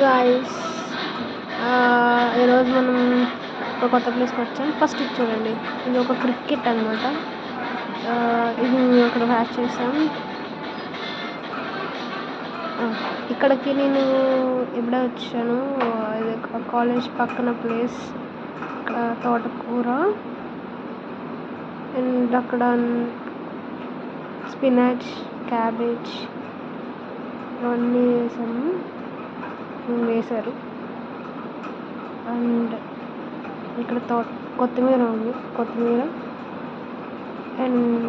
Guys, ఈరోజు మనం ఒక కొత్త ప్లేస్కి వచ్చాం. ఫస్ట్ ఇది చూడండి, ఇది ఒక క్రికెట్ అనమాట. ఇది అక్కడ వాచ్ చేసాం. ఇక్కడికి నేను ఎప్పుడే వచ్చాను. ఇది కాలేజ్ పక్కన ప్లేస్. ఇక్కడ తోటకూర అండ్ అక్కడ స్పినాచ్, క్యాబేజ్ ఇవన్నీ వేశారు. అండ్ ఇక్కడ కొత్తిమీర ఉంది, కొత్తిమీర. అండ్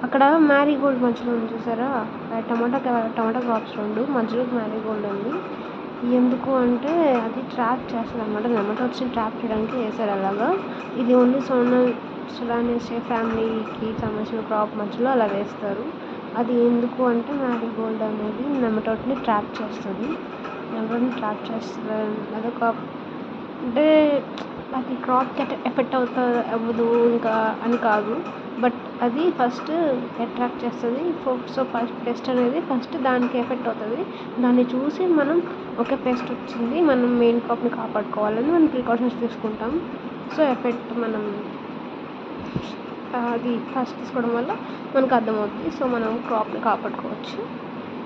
అక్కడ మ్యారీగోల్డ్ మధ్యలో ఉంది చూసారా, టమాటా క్రాప్స్ రెండు మధ్యలో మ్యారీగోల్డ్ ఉంది. ఎందుకు అంటే అది ట్రాప్ చేస్తుంది అనమాట. నెమట వచ్చి ట్రాప్ చేయడానికి వేసారు అలాగా. ఇది ఓన్లీ సొలానేసియే ఫ్యామిలీకి సంబంధించిన క్రాప్ మధ్యలో అలా వేస్తారు. అది ఎందుకు అంటే మ్యారీగోల్డ్ అనేది నెమటోడ్ని ట్రాప్ చేస్తుంది. అదొక అంటే అది క్రాప్కి ఎఫెక్ట్ అవ్వదు ఇంకా అని కాదు, బట్ అది ఫస్ట్ అట్రాక్ట్ చేస్తుంది. సో పెస్ట్ అనేది ఫస్ట్ దానికి ఎఫెక్ట్ అవుతుంది. దాన్ని చూసి మనం ఒక పెస్ట్ వచ్చింది, మనం మెయిన్ క్రాప్ని కాపాడుకోవాలని మనం ప్రికాషన్స్ తీసుకుంటాం. సో ఎఫెక్ట్ మనం అది ఫస్ట్ తీసుకోవడం వల్ల మనకు అర్థమవుతుంది. సో మనం క్రాప్ని కాపాడుకోవచ్చు.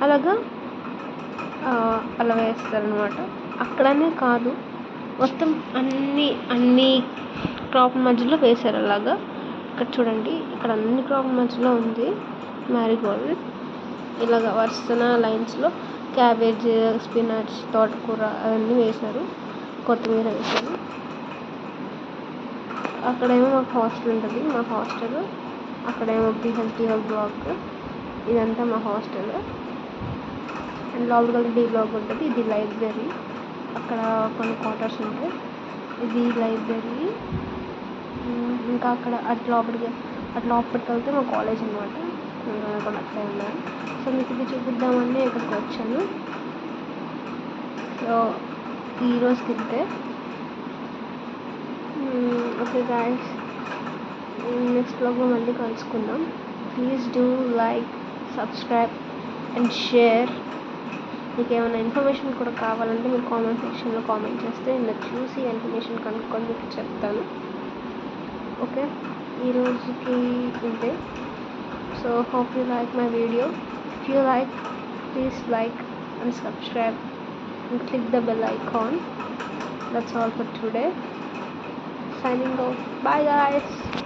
అలాగా అలా వేస్తారనమాట. అక్కడనే కాదు, మొత్తం అన్ని క్రాప్ మధ్యలో వేశారు అలాగా. ఇక్కడ చూడండి, ఇక్కడ అన్ని క్రాప్ మధ్యలో ఉంది మ్యారీగోల్డ్. ఇలాగ వరుసన లైన్స్లో క్యాబేజ్, స్పినాచ్, తోటకూర అవన్నీ వేశారు. కొత్తిమీర వేశారు. అక్కడేమో మాకు హాస్టల్ ఉంటుంది. మా హాస్టల్ అక్కడేమో బీహెచ్డి బ్లాక్. ఇదంతా మా హాస్టల్. అండ్ లోపల డి బ్లాక్ ఉంటుంది. ఇది లైబ్రరీ. అక్కడ కొన్ని క్వార్టర్స్ ఉంటాయి. ఇది లైబ్రరీ. ఇంకా అక్కడ అటు లోపలికి వెళ్తే మా కాలేజ్ అనమాట. కూడా అక్కడే ఉన్నాను. సో మీకు ఇది చూపిద్దామని ఇక్కడికి వచ్చాను. సో ఈరోజుకి ఇంతే. ఓకే గాయ్స్, నెక్స్ట్ వ్లాగ్లో మళ్ళీ కలుసుకుందాం. Please do like, subscribe and share. మీకు ఏమైనా ఇన్ఫర్మేషన్ కూడా కావాలంటే మీరు కామెంట్ సెక్షన్లో కామెంట్ చేస్తే నేను చూసి ఇన్ఫర్మేషన్ కనుక్కొని మీకు చెప్తాను. ఓకే, ఈరోజుకి ఇంతే. So hope you like my video. If you like, please like and subscribe and click the bell icon. That's all for today. Signing off. Bye guys.